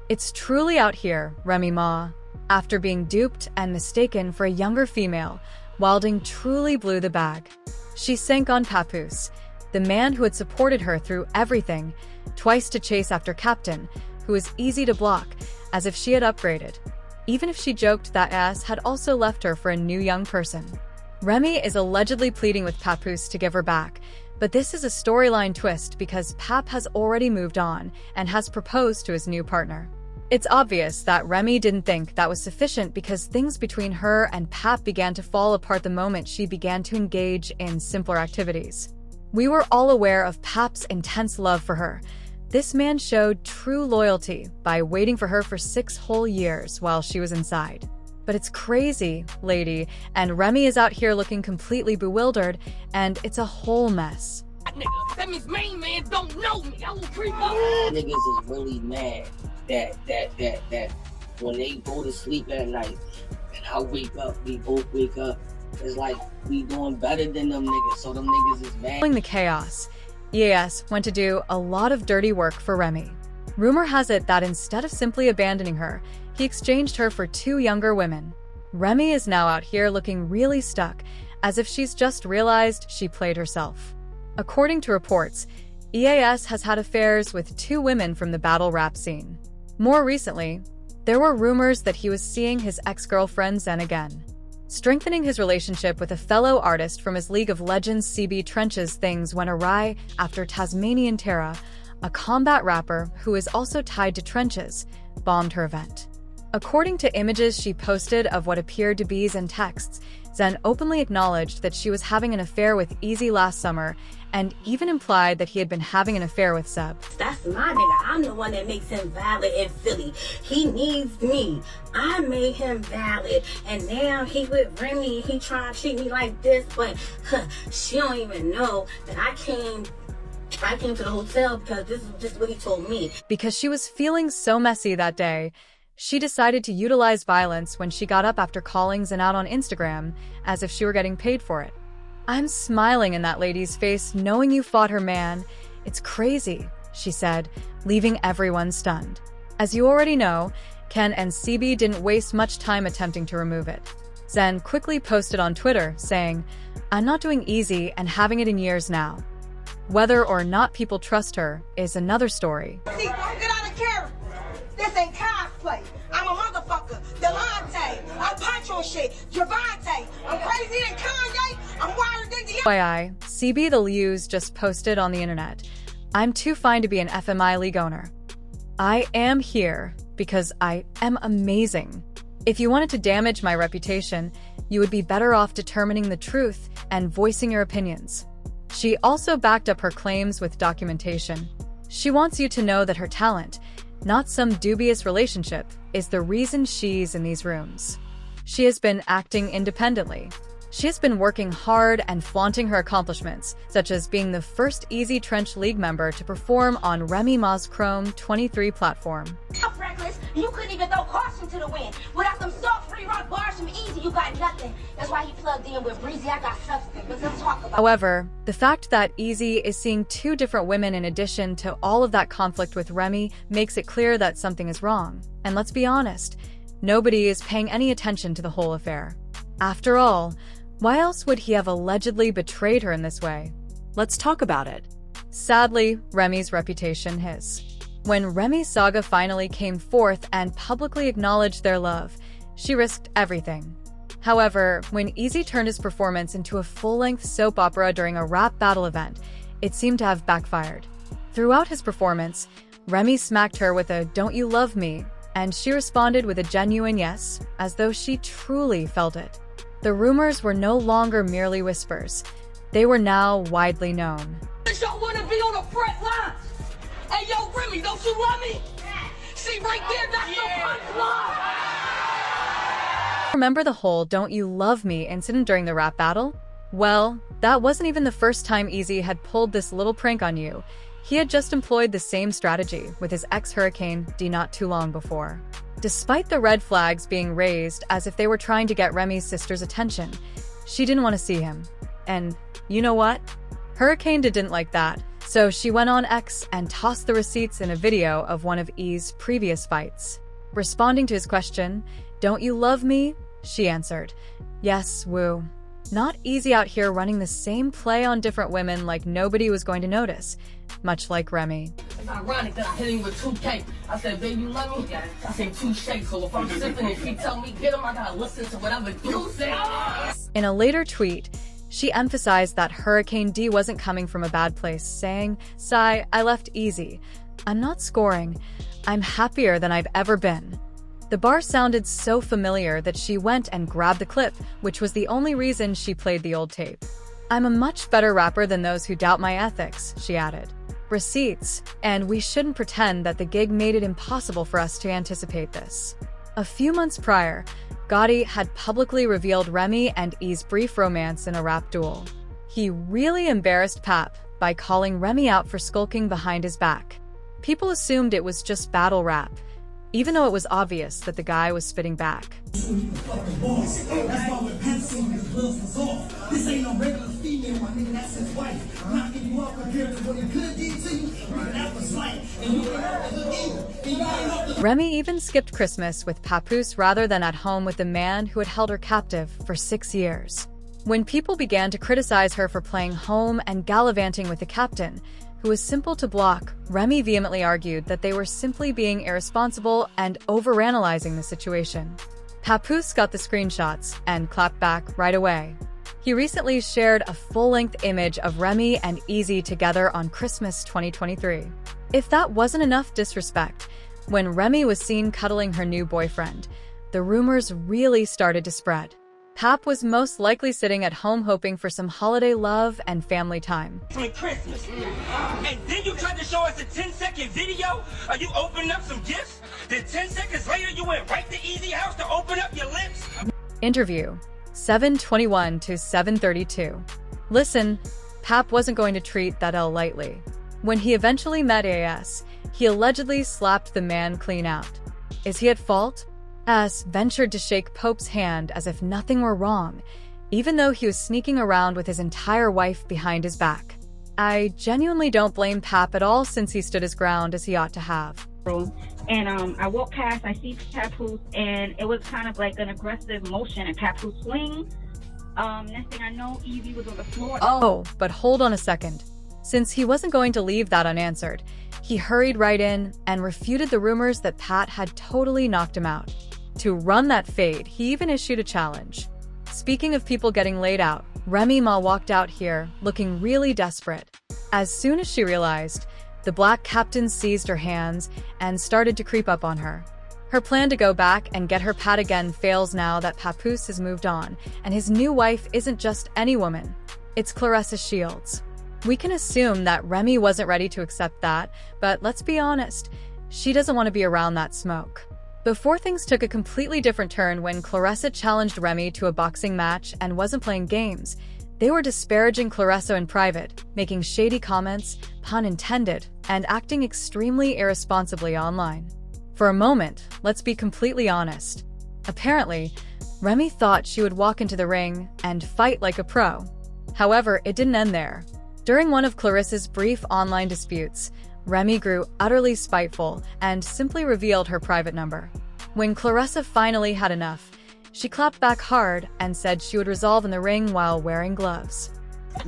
It's truly out here, Remy Ma. After being duped and mistaken for a younger female, Wilding truly blew the bag. She sank on Papoose, the man who had supported her through everything, twice to chase after Captain, who was easy to block, as if she had upgraded. Even if she joked that ass had also left her for a new young person. Remy is allegedly pleading with Papoose to give her back, but this is a storyline twist because Pap has already moved on and has proposed to his new partner. It's obvious that Remy didn't think that was sufficient because things between her and Pap began to fall apart the moment she began to engage in simpler activities. We were all aware of Pap's intense love for her. This man showed true loyalty by waiting for her for 6 whole years while she was inside. But it's crazy, lady, and Remy is out here looking completely bewildered, and it's a whole mess. That means main man don't know me. I will creep up. Niggas is really mad that when they go to sleep at night and I wake up, we both wake up. It's like we doing better than them niggas, so them niggas is mad. Following the chaos, EAS went to do a lot of dirty work for Remy. Rumor has it that instead of simply abandoning her, he exchanged her for 2 younger women. Remy is now out here looking really stuck, as if she's just realized she played herself. According to reports, EAS has had affairs with 2 women from the battle rap scene. More recently, there were rumors that he was seeing his ex-girlfriend Zen again. Strengthening his relationship with a fellow artist from his League of Legends CB Trenches, things went awry after Tasmanian Terra, a combat rapper who is also tied to Trenches, bombed her event. According to images she posted of what appeared to be Zen texts, Zen openly acknowledged that she was having an affair with Eazy last summer and even implied that he had been having an affair with Seb. That's my nigga. I'm the one that makes him valid in Philly. He needs me. I made him valid. And now he with Remy. He trying to treat me like this, but she don't even know that I came to the hotel because this is just what he told me. Because she was feeling so messy that day, she decided to utilize violence when she got up after calling Zen out on Instagram, as if she were getting paid for it. "I'm smiling in that lady's face knowing you fought her man. It's crazy," she said, leaving everyone stunned. As you already know, Ken and CB didn't waste much time attempting to remove it. Zen quickly posted on Twitter, saying, "I'm not doing Eazy and having it in years now." Whether or not people trust her is another story. See, don't get out of character. This ain't cosplay. I'm a motherfucker. Delonte. I'm punch on shit. Javante. I'm crazy than Kanye. I'm wilder than the... FYI, CB the Liu's just posted on the internet, "I'm too fine to be an FMI league owner. I am here because I am amazing. If you wanted to damage my reputation, you would be better off determining the truth and voicing your opinions." She also backed up her claims with documentation. She wants you to know that her talent, not some dubious relationship, is the reason she's in these rooms. She has been acting independently. She has been working hard and flaunting her accomplishments, such as being the first Eazy Trench League member to perform on Remy Ma's Chrome 23 platform. Reckless, you couldn't even throw caution to the wind. Without them soft free rock bars from Eazy, you got nothing. That's why he plugged in with Breezy. I got substance, but let's talk about. However, the fact that Eazy is seeing 2 different women in addition to all of that conflict with Remy makes it clear that something is wrong. And let's be honest, nobody is paying any attention to the whole affair. After all, why else would he have allegedly betrayed her in this way? Let's talk about it. Sadly, Remy's reputation his. When Remy's saga finally came forth and publicly acknowledged their love, she risked everything. However, when Eazy turned his performance into a full-length soap opera during a rap battle event, it seemed to have backfired. Throughout his performance, Remy smacked her with a "Don't you love me?" and she responded with a genuine yes, as though she truly felt it. The rumors were no longer merely whispers. They were now widely known. Y'all wanna be on the front line? Hey, yo, Remy, don't you love me? See, right there, that's the punchline. Remember the whole "Don't you love me" incident during the rap battle? Well, that wasn't even the first time Eazy had pulled this little prank on you. He had just employed the same strategy with his ex-Hurricane D not too long before. Despite the red flags being raised as if they were trying to get Remy's sister's attention, she didn't want to see him. And you know what? Hurricane didn't like that, So she went on X and tossed the receipts in a video of one of Eazy's previous fights. Responding to his question, "Don't you love me?" she answered, "Yes, woo." Not Eazy out here running the same play on different women like nobody was going to notice, much like Remy. It's ironic that I hit him with 2K. I said, "Baby, you love me?" I said, "2 so if I'm sipping and she tell me get him, I gotta listen to whatever you say. In a later tweet, she emphasized that Hurricane D wasn't coming from a bad place, saying, "Sigh, I left Eazy. I'm not scoring. I'm happier than I've ever been." The bar sounded so familiar that she went and grabbed the clip, which was the only reason she played the old tape. "I'm a much better rapper than those who doubt my ethics," she added. Receipts, and we shouldn't pretend that the gig made it impossible for us to anticipate this. A few months prior, Gotti had publicly revealed Remy and Eazy's brief romance in a rap duel. He really embarrassed Pap by calling Remy out for skulking behind his back. People assumed it was just battle rap, even though it was obvious that the guy was spitting back. Remy even skipped Christmas with Papoose rather than at home with the man who had held her captive for 6 years. When people began to criticize her for playing home and gallivanting with the captain, who was simple to block, Remy vehemently argued that they were simply being irresponsible and overanalyzing the situation. Papoose got the screenshots and clapped back right away. He recently shared a full-length image of Remy and Eazy together on Christmas 2023. If that wasn't enough disrespect, when Remy was seen cuddling her new boyfriend, the rumors really started to spread. Pap was most likely sitting at home hoping for some holiday love and family time. Christmas. And then you tried to show us a 10-second video? Are you opening up some gifts? Then 10 seconds later you went right to Eazy house to open up your lips? Interview 7:21 to 7:32. Listen, Pap wasn't going to treat that L lightly. When he eventually met AS, he allegedly slapped the man clean out. Is he at fault? S ventured to shake Pope's hand as if nothing were wrong, even though he was sneaking around with his entire wife behind his back. I genuinely don't blame Pap at all since he stood his ground as he ought to have. And I walked past, I see Papoose, and it was kind of like an aggressive motion, and Papoose swing. Next thing I know, Eazy was on the floor. Oh, but hold on a second. Since he wasn't going to leave that unanswered, he hurried right in and refuted the rumors that Pat had totally knocked him out. To run that fade, he even issued a challenge. Speaking of people getting laid out, Remy Ma walked out here looking really desperate. As soon as she realized, the black captain seized her hands and started to creep up on her. Her plan to go back and get her Pat again fails now that Papoose has moved on, and his new wife isn't just any woman. It's Claressa Shields. We can assume that Remy wasn't ready to accept that, but let's be honest, she doesn't want to be around that smoke. Before things took a completely different turn when Claressa challenged Remy to a boxing match and wasn't playing games, they were disparaging Claressa in private, making shady comments, pun intended, and acting extremely irresponsibly online. For a moment, let's be completely honest. Apparently, Remy thought she would walk into the ring and fight like a pro. However, it didn't end there. During one of Claressa's brief online disputes, Remy grew utterly spiteful and simply revealed her private number. When Claressa finally had enough, she clapped back hard and said she would resolve in the ring while wearing gloves.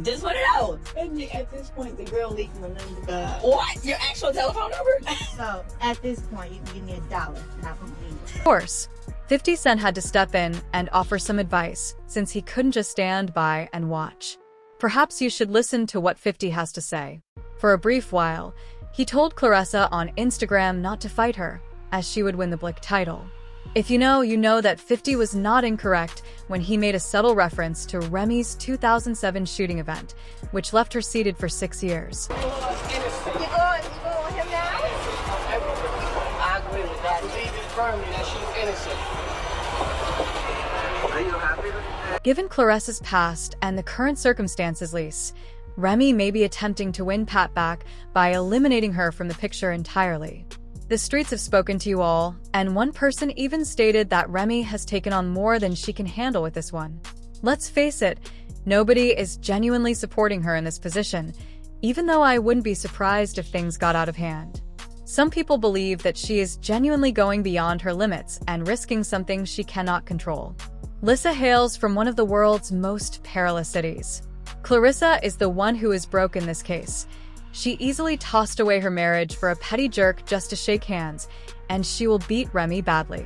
Just put it out. At this point, the girl leaked my number. What? Your actual telephone number? So, at this point, you can give me $1, not $1. Of course, 50 Cent had to step in and offer some advice, since he couldn't just stand by and watch. Perhaps you should listen to what 50 has to say. For a brief while, he told Claressa on Instagram not to fight her, as she would win the Blick title. If you know that 50 was not incorrect when he made a subtle reference to Remy's 2007 shooting event, which left her seated for 6 years. You going with him now? I agree with that. I believe it firmly that she's innocent. Are you happy with that? Given Claressa's past and the current circumstances, Lise, Remy may be attempting to win Pat back by eliminating her from the picture entirely. The streets have spoken to you all, and one person even stated that Remy has taken on more than she can handle with this one. Let's face it, nobody is genuinely supporting her in this position, even though I wouldn't be surprised if things got out of hand. Some people believe that she is genuinely going beyond her limits and risking something she cannot control. Lissa hails from one of the world's most perilous cities. Clarissa is the one who is broke in this case. She easily tossed away her marriage for a petty jerk just to shake hands, and she will beat Remy badly.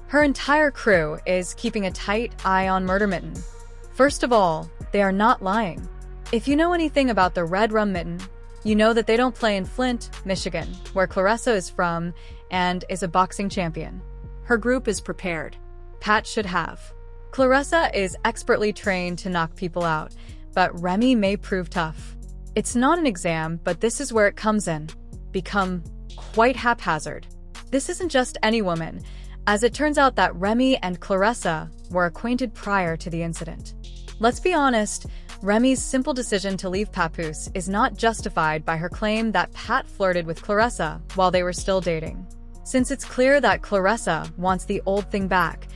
Her entire crew is keeping a tight eye on Murder Mitten. First of all, they are not lying. If you know anything about the Red Rum Mitten, you know that they don't play in Flint, Michigan, where Clarissa is from and is a boxing champion. Her group is prepared. Pat should have. Clarissa is expertly trained to knock people out, but Remy may prove tough. It's not an exam, but this is where it comes in. Become quite haphazard. This isn't just any woman, as it turns out that Remy and Clarissa were acquainted prior to the incident. Let's be honest, Remy's simple decision to leave Papoose is not justified by her claim that Pat flirted with Clarissa while they were still dating. Since it's clear that Clarissa wants the old thing back,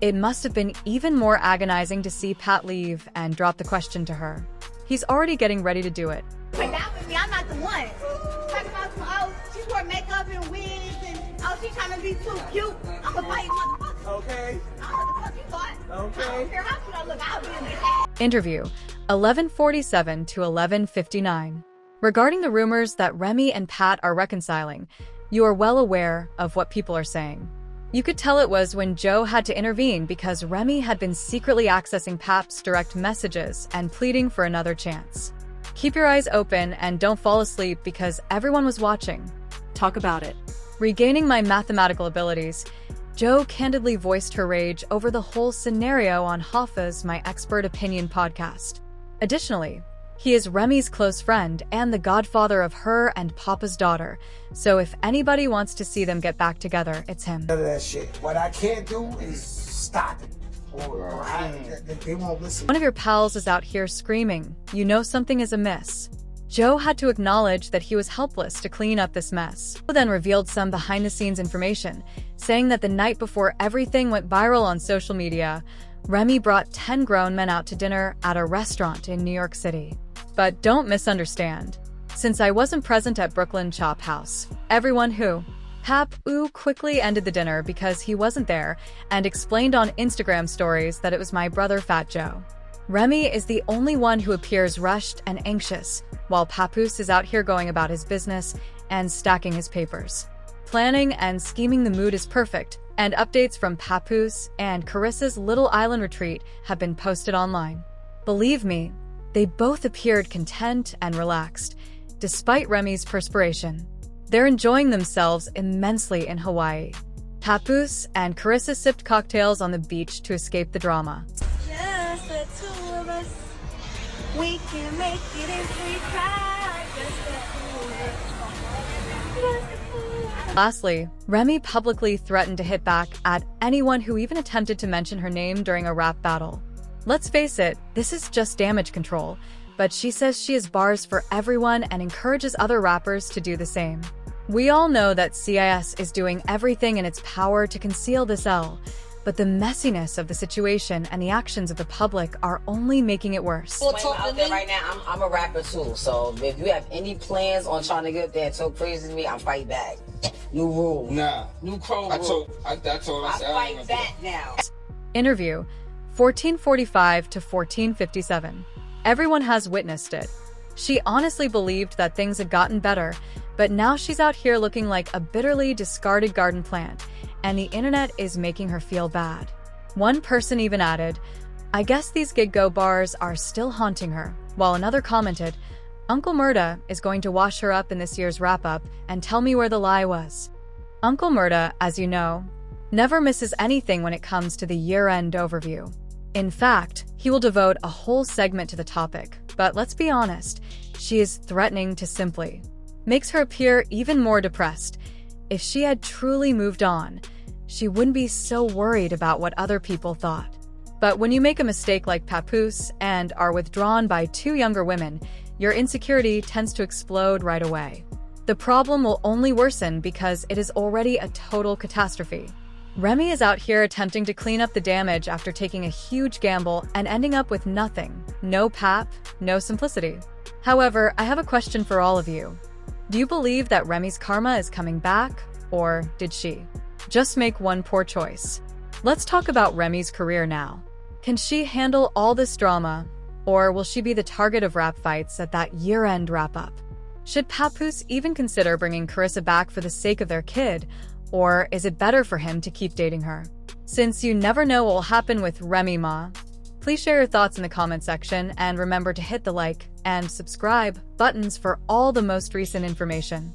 it must have been even more agonizing to see Pat leave and drop the question to her. He's already getting ready to do it. But now with me, I'm not the one. Talking about some, oh, she wore makeup and wigs and, oh, she trying to be too cute. I'm a fight motherfucker. Okay. I don't know what the fuck you thought. Okay. I don't care how cute I look, I'll be in this. Interview 11:47 to 11:59. Regarding the rumors that Remy and Pat are reconciling, you are well aware of what people are saying. You could tell it was when Joe had to intervene because Remy had been secretly accessing Pap's direct messages and pleading for another chance. Keep your eyes open and don't fall asleep because everyone was watching. Talk about it. Regaining my mathematical abilities, Joe candidly voiced her rage over the whole scenario on Hoffa's My Expert Opinion podcast. Additionally, he is Remy's close friend and the godfather of her and Papa's daughter, so if anybody wants to see them get back together, it's him. None of that shit. What I can't do is stop it. They won't listen. One of your pals is out here screaming, "You know something is amiss." Joe had to acknowledge that he was helpless to clean up this mess. Joe then revealed some behind-the-scenes information, saying that the night before everything went viral on social media, Remy brought 10 grown men out to dinner at a restaurant in New York City. But don't misunderstand. Since I wasn't present at Brooklyn Chop House, everyone who Papu quickly ended the dinner because he wasn't there and explained on Instagram stories that it was my brother Fat Joe. Remy is the only one who appears rushed and anxious, while Papoose is out here going about his business and stacking his papers. Planning and scheming, the mood is perfect, and updates from Papoose and Carissa's Little Island retreat have been posted online. Believe me, they both appeared content and relaxed, despite Remy's perspiration. They're enjoying themselves immensely in Hawaii. Papoose and Carissa sipped cocktails on the beach to escape the drama. Just the two of us, we can make it if we try. Just the two of us. Lastly, Remy publicly threatened to hit back at anyone who even attempted to mention her name during a rap battle. Let's face it, this is just damage control, but she says she has bars for everyone and encourages other rappers to do the same. We all know that CIS is doing everything in its power to conceal this L, but the messiness of the situation and the actions of the public are only making it worse. Out there right now, I'm a rapper too, so if you have any plans on trying to get up there and talk crazy to me, I'm fight back. New rule. Nah. New code. I told I fight back now. Interview 14:45 to 14:57. Everyone has witnessed it. She honestly believed that things had gotten better, but now she's out here looking like a bitterly discarded garden plant, and the internet is making her feel bad. One person even added, "I guess these gig-go bars are still haunting her," while another commented, "Uncle Murda is going to wash her up in this year's wrap-up and tell me where the lie was." Uncle Murda, as you know, never misses anything when it comes to the year-end overview. In fact, he will devote a whole segment to the topic, but let's be honest, she is threatening to simply makes her appear even more depressed. If she had truly moved on, she wouldn't be so worried about what other people thought. But when you make a mistake like Papoose and are withdrawn by two younger women, your insecurity tends to explode right away. The problem will only worsen because it is already a total catastrophe. Remy is out here attempting to clean up the damage after taking a huge gamble and ending up with nothing. No pap, no simplicity. However, I have a question for all of you. Do you believe that Remy's karma is coming back, or did she just make one poor choice? Let's talk about Remy's career now. Can she handle all this drama, or will she be the target of rap fights at that year-end wrap-up? Should Papoose even consider bringing Carissa back for the sake of their kid, or is it better for him to keep dating her? Since you never know what will happen with Remy Ma, please share your thoughts in the comment section and remember to hit the like and subscribe buttons for all the most recent information.